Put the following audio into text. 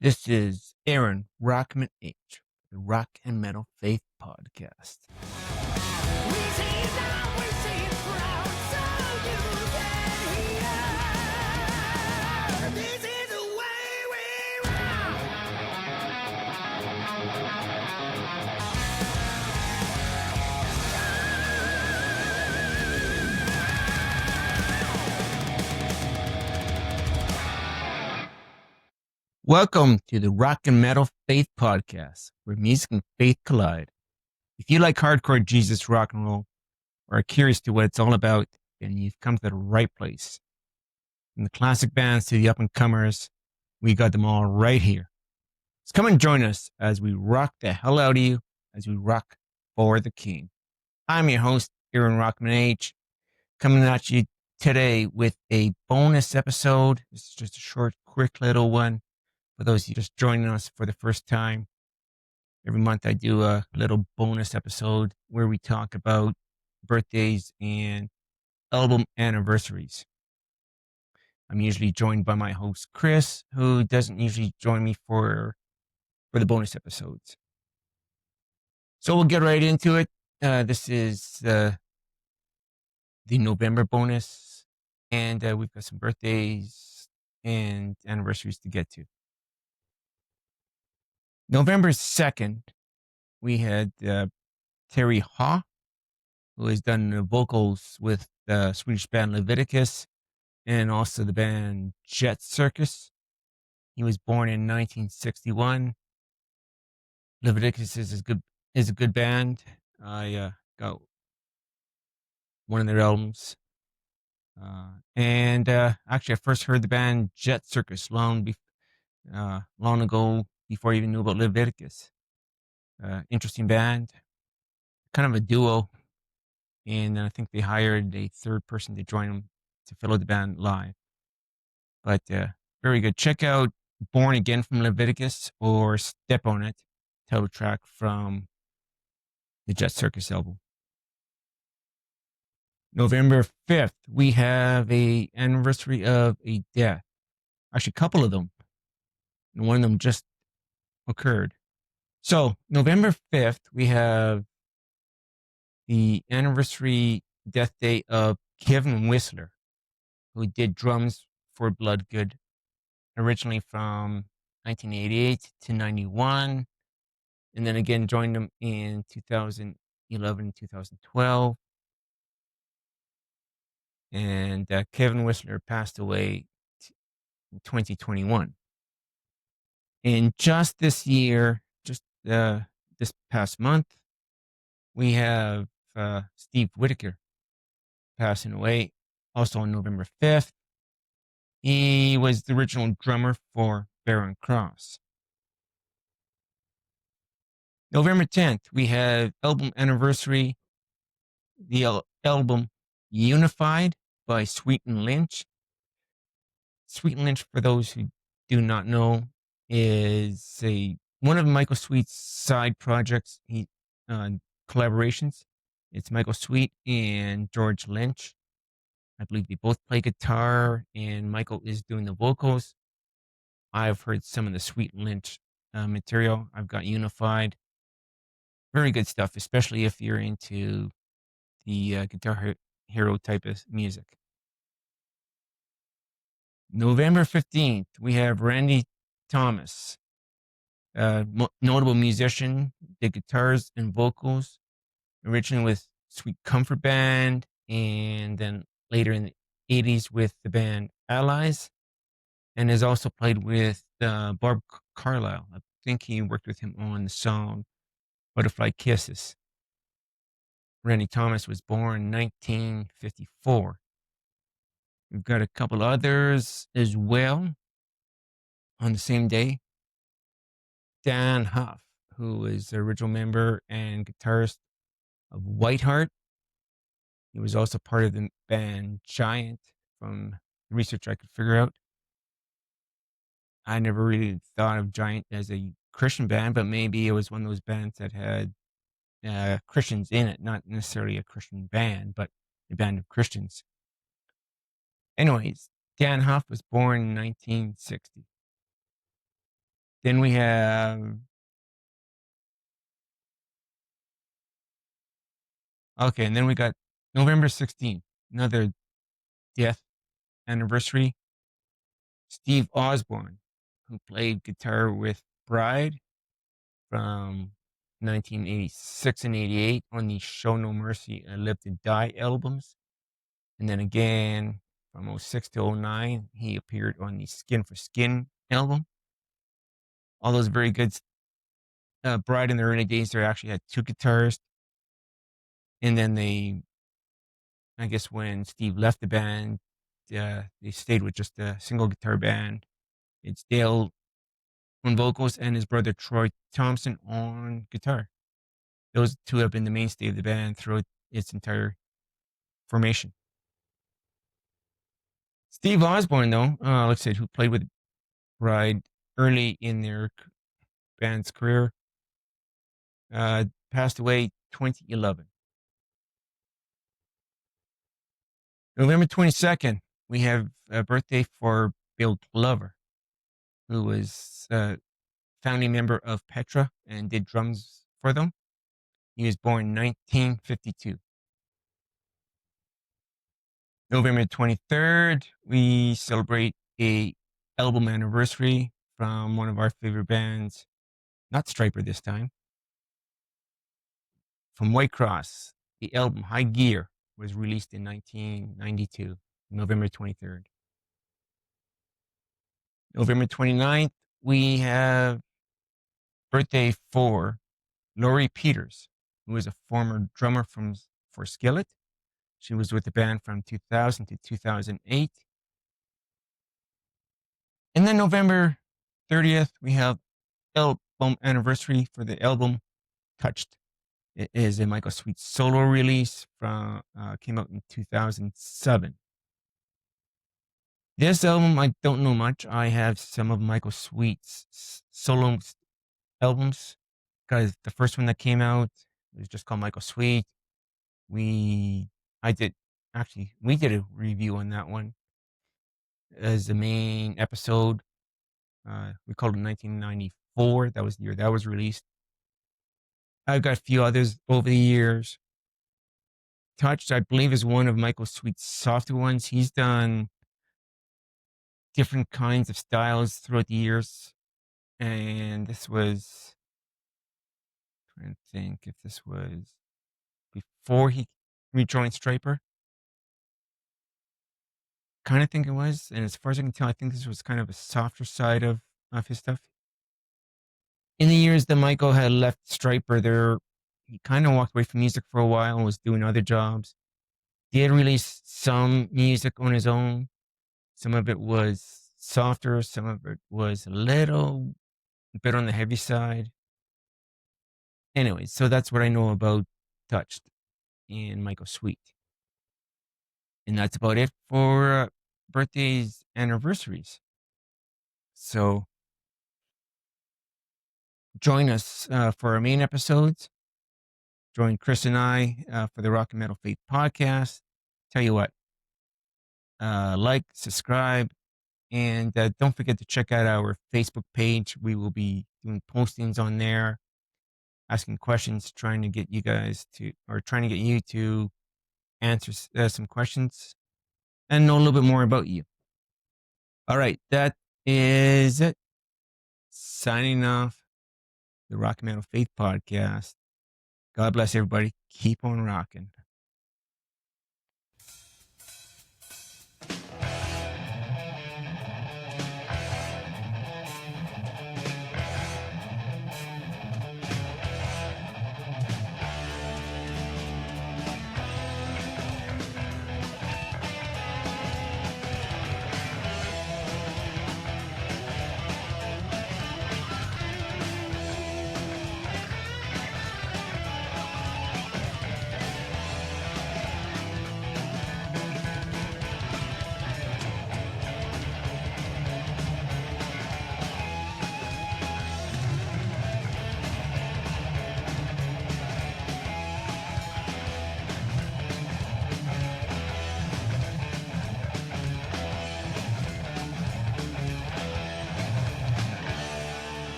This is Aaron Rockman H, the Rock and Metal Faith Podcast. Welcome to the Rock and Metal Faith Podcast, where music and faith collide. If you like hardcore Jesus rock and roll, or are curious to what it's all about, then you've come to the right place. From the classic bands to the up-and-comers, we got them all right here. So come and join us as we rock the hell out of you, as we rock for the King. I'm your host, Aaron Rockman H, coming at you today with a bonus episode. This is just a short, quick little one. For those of you just joining us for the first time, every month I do a little bonus episode where we talk about birthdays and album anniversaries. I'm usually joined by my host, Chris, who doesn't usually join me for the bonus episodes. So we'll get right into it. This is the November bonus, and we've got some birthdays and anniversaries to get to. November 2nd, we had Terry Haw, who has done the vocals with the Swedish band Leviticus and also the band Jet Circus. He was born in 1961. Leviticus is a good band. I got one of their albums. And actually, I first heard the band Jet Circus long ago, before I even knew about Leviticus. Interesting band, kind of a duo. And I think they hired a third person to join them to fill out the band live. But very good. Check out Born Again from Leviticus or Step on It, title track from the Jet Circus album. November 5th, we have a anniversary of a death. Actually, a couple of them. And one of them just occurred. So November 5th, we have the anniversary death day of Kevin Whisler, who did drums for Bloodgood, originally from 1988 to 91, and then again joined them in 2011, 2012. And Kevin Whisler passed away in 2021. And just this year, this past month, we have Steve Whitaker passing away, also on November 5th. He was the original drummer for Barren Cross. November 10th, we have album anniversary, the album Unified by Sweet and Lynch. Sweet and Lynch, for those who do not know, is one of Michael Sweet's side projects, collaborations. It's Michael Sweet and George Lynch. I believe they both play guitar, and Michael is doing the vocals. I've heard some of the Sweet and Lynch material. I've got Unified. Very good stuff, especially if you're into the Guitar Hero type of music. November 15th, we have Randy Thomas, notable musician, did guitars and vocals, originally with Sweet Comfort Band, and then later in the 80s with the band Allies, and has also played with Bob Carlisle. I think he worked with him on the song Butterfly Kisses. Randy Thomas was born in 1954. We've got a couple others as well on the same day. Dan Huff, who is the original member and guitarist of Whiteheart. He was also part of the band Giant, from the research I could figure out. I never really thought of Giant as a Christian band, but maybe it was one of those bands that had Christians in it, not necessarily a Christian band, but a band of Christians. Anyways, Dan Huff was born in 1960. Then we have, okay, and then we got November 16th, another death anniversary. Steve Osbourne, who played guitar with Bride from 1986 and 88 on the Show No Mercy and Live to Die albums. And then again, from 06 to 09, he appeared on the Skin for Skin album. All those very good. Bride in the early days, they actually had two guitarists. And then I guess when Steve left the band, they stayed with just a single guitar band. It's Dale on vocals and his brother Troy Thompson on guitar. Those two have been the mainstay of the band throughout its entire formation. Steve Osbourne, though, like I said, who played with Bride early in their band's career, passed away 2011. November 22nd, we have a birthday for Bill Glover, who was a founding member of Petra and did drums for them. He was born in 1952. November 23rd, we celebrate a album anniversary from one of our favorite bands, not Striper this time, from White Cross. The album High Gear was released in 1992, November 23rd. November 29th, we have birthday for Laurie Peters, who was a former drummer for Skillet. She was with the band from 2000 to 2008. And then November 30th, we have album anniversary for the album Touched. It is a Michael Sweet solo release from came out in 2007. This album, I don't know much. I have some of Michael Sweet's solo albums because the first one that came out was just called Michael Sweet. We did a review on that one as the main episode. We called it 1994. That was the year that was released. I've got a few others over the years. Touched, I believe, is one of Michael Sweet's softer ones. He's done different kinds of styles throughout the years. And this was, I'm trying to think if this was before he rejoined Striper. Kind of think it was. And as far as I can tell, I think this was kind of a softer side of his stuff. In the years that Michael had left Striper, he kind of walked away from music for a while and was doing other jobs. Did release some music on his own. Some of it was softer. Some of it was a little bit on the heavy side. Anyway, so that's what I know about Touched and Michael Sweet. And that's about it for birthdays, anniversaries. So join us for our main episodes. Join Chris and I for the Rock and Metal Faith podcast. Tell you what, like, subscribe, and don't forget to check out our Facebook page. We will be doing postings on there, asking questions, trying to get you to answer some questions and know a little bit more about you. All right, that is it. Signing off the Rock and Metal Faith podcast. God bless everybody. Keep on rocking.